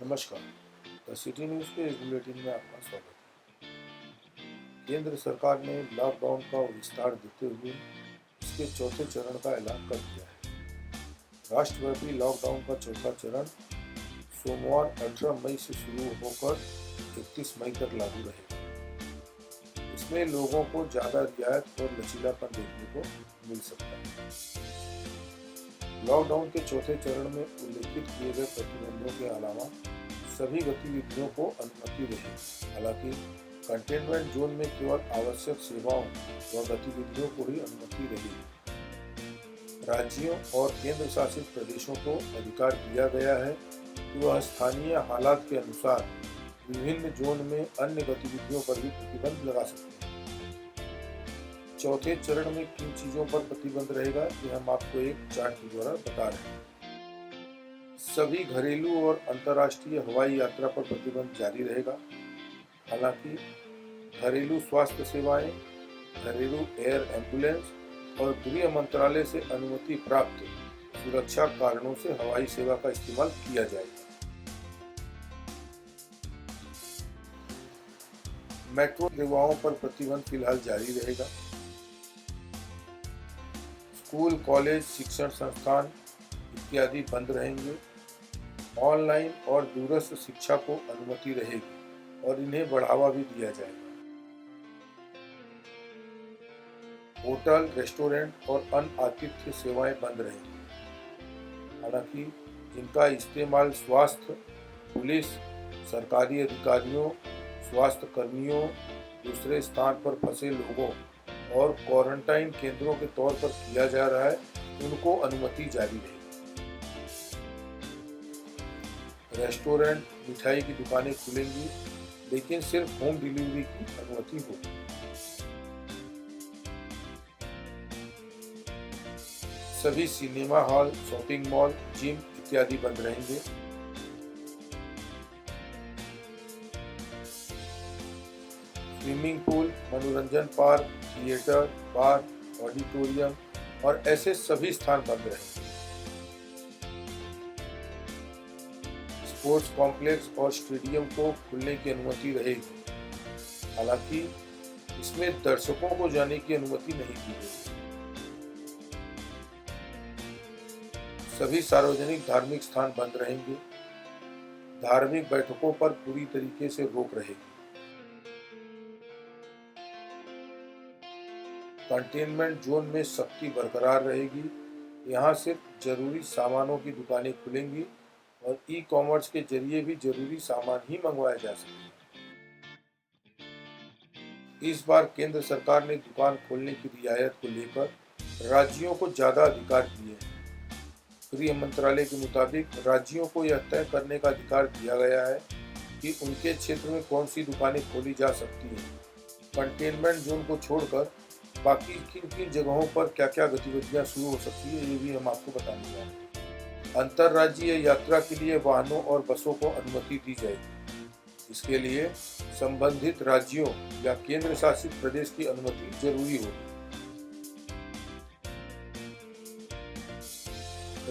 नमस्कार। The city news के इस बुलेटिन में आपका स्वागत है। केंद्र सरकार ने लॉकडाउन का विस्तार देते हुए इसके चौथे चरण का ऐलान कर दिया है। राष्ट्रव्यापी लॉकडाउन का चौथा चरण सोमवार 18 मई से शुरू होकर 31 मई तक लागू रहेगा। इसमें लोगों को ज़्यादा रियायत और लचीलापन देखने को मिल सकता है। लॉकडाउन के चौथे चरण में उल्लेखित किए गए प्रतिबंधों के अलावा सभी गतिविधियों को अनुमति रहेगी। हालांकि कंटेनमेंट जोन में केवल आवश्यक सेवाओं व गतिविधियों को ही अनुमति रहेगी। राज्यों और केंद्र शासित प्रदेशों को अधिकार दिया गया है कि वह स्थानीय हालात के अनुसार विभिन्न जोन में अन्य गतिविधियों पर भी प्रतिबंध लगा सकते हैं। चौथे चरण में किन चीजों पर प्रतिबंध रहेगा ये हम आपको एक चार्ट के द्वारा बता रहे हैं। सभी घरेलू और अंतर्राष्ट्रीय हवाई यात्रा पर प्रतिबंध जारी रहेगा। हालांकि घरेलू स्वास्थ्य सेवाएं, घरेलू एयर एम्बुलेंस और गृह मंत्रालय से अनुमति प्राप्त सुरक्षा कारणों से हवाई सेवा का इस्तेमाल किया जाएगा। मेट्रो सेवाओं पर प्रतिबंध फिलहाल जारी रहेगा। स्कूल, कॉलेज, शिक्षण संस्थान इत्यादि बंद रहेंगे। ऑनलाइन और दूरस्थ शिक्षा को अनुमति रहेगी और इन्हें बढ़ावा भी दिया जाएगा। होटल, रेस्टोरेंट और अन्य आतिथ्य सेवाएं बंद रहेंगी। हालांकि इनका इस्तेमाल स्वास्थ्य, पुलिस, सरकारी अधिकारियों, स्वास्थ्य कर्मियों, दूसरे स्थान पर फंसे लोगों और क्वारंटाइन केंद्रों के तौर पर किया जा रहा है, उनको अनुमति जारी रहेगी। रेस्टोरेंट, मिठाई की दुकानें खुलेंगी, लेकिन सिर्फ होम डिलीवरी की अनुमति होगी। सभी cinema hall, shopping mall, gym इत्यादि बंद रहेंगे। स्विमिंग पूल, मनोरंजन पार्क, थिएटर, बार, ऑडिटोरियम और ऐसे सभी स्थान बंद रहेंगे। स्पोर्ट्स कॉम्प्लेक्स और स्टेडियम को खुलने की अनुमति रहेगी। हालांकि इसमें दर्शकों को जाने की अनुमति नहीं दी गई। सभी सार्वजनिक धार्मिक स्थान बंद रहेंगे। धार्मिक बैठकों पर पूरी तरीके से रोक रहेगी। कंटेनमेंट जोन में सख्ती बरकरार रहेगी। यहाँ सिर्फ जरूरी सामानों की दुकानें खुलेंगी और ई-कॉमर्स के जरिए भी जरूरी सामान ही मंगवाया जा सकेगा। इस बार केंद्र सरकार ने दुकान खोलने की रियायत को लेकर राज्यों को ज़्यादा अधिकार दिए हैं। गृह मंत्रालय के मुताबिक राज्यों को यह तय करने का अधिकार दिया गया है कि उनके क्षेत्र में कौन सी दुकानें खोली जा सकती हैं। कंटेनमेंट जोन को छोड़कर बाकी किन किन जगहों पर क्या क्या गतिविधियां शुरू हो सकती है ये भी हम आपको बताने जा रहे हैं। अंतर्राज्यीय यात्रा के लिए वाहनों और बसों को अनुमति दी जाएगी। इसके लिए संबंधित राज्यों या केंद्र शासित प्रदेश की अनुमति जरूरी होगी।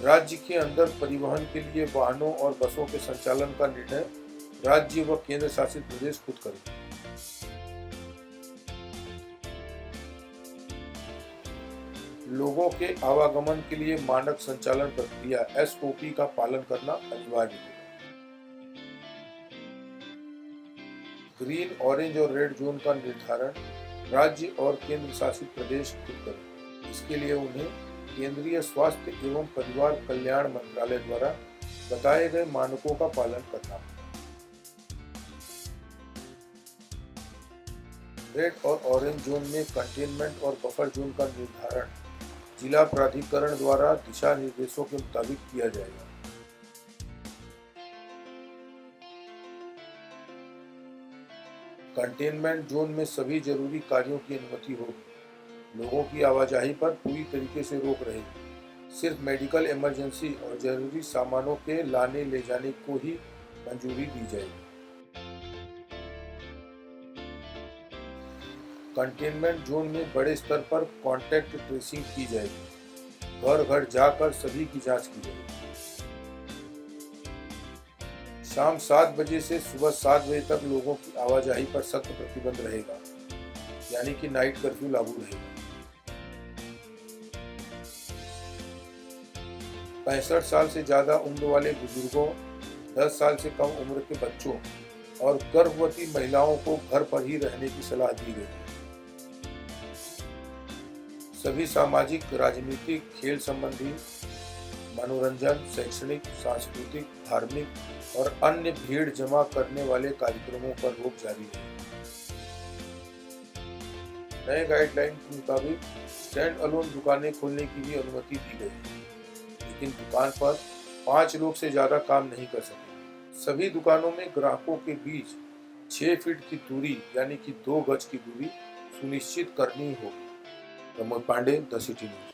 राज्य के अंदर परिवहन के लिए वाहनों और बसों के संचालन का निर्णय राज्य व केंद्र शासित प्रदेश खुद करेंगे। लोगों के आवागमन के लिए मानक संचालन प्रक्रिया एसओपी का पालन करना अनिवार्य है। ग्रीन, ऑरेंज और रेड जोन का निर्धारण राज्य और केंद्र शासित प्रदेश खुद करें। इसके लिए उन्हें केंद्रीय स्वास्थ्य एवं परिवार कल्याण मंत्रालय द्वारा बताए गए मानकों का पालन करना होगा। रेड और ऑरेंज जोन में कंटेनमेंट और बफर जोन का निर्धारण जिला प्राधिकरण द्वारा दिशा निर्देशों के मुताबिक किया जाएगा। कंटेनमेंट जोन में सभी जरूरी कार्यों की अनुमति होगी। लोगों की आवाजाही पर पूरी तरीके से रोक रहेगी। सिर्फ मेडिकल इमरजेंसी और जरूरी सामानों के लाने ले जाने को ही मंजूरी दी जाएगी। कंटेनमेंट जोन में बड़े स्तर पर कॉन्टैक्ट ट्रेसिंग की जाएगी। घर घर जाकर सभी की जांच की जाएगी। शाम 7 बजे से सुबह 7 बजे तक लोगों की आवाजाही पर सख्त प्रतिबंध रहेगा, यानी कि नाइट कर्फ्यू लागू रहेगा। 65 साल से ज़्यादा उम्र वाले बुजुर्गों, 10 साल से कम उम्र के बच्चों और गर्भवती महिलाओं को घर पर ही रहने की सलाह दी गई है। सभी सामाजिक, राजनीतिक, खेल संबंधी, मनोरंजन, शैक्षणिक, सांस्कृतिक, धार्मिक और अन्य भीड़ जमा करने वाले कार्यक्रमों पर रोक जारी है। नए गाइडलाइन के मुताबिक स्टैंड अलोन दुकानें खोलने की भी अनुमति दी गई है, लेकिन दुकान पर 5 लोग से ज्यादा काम नहीं कर सकेंगे। सभी दुकानों में ग्राहकों के बीच 6 फीट की दूरी यानी कि 2 गज की दूरी सुनिश्चित करनी होगी। Pramod Pandey, the city news.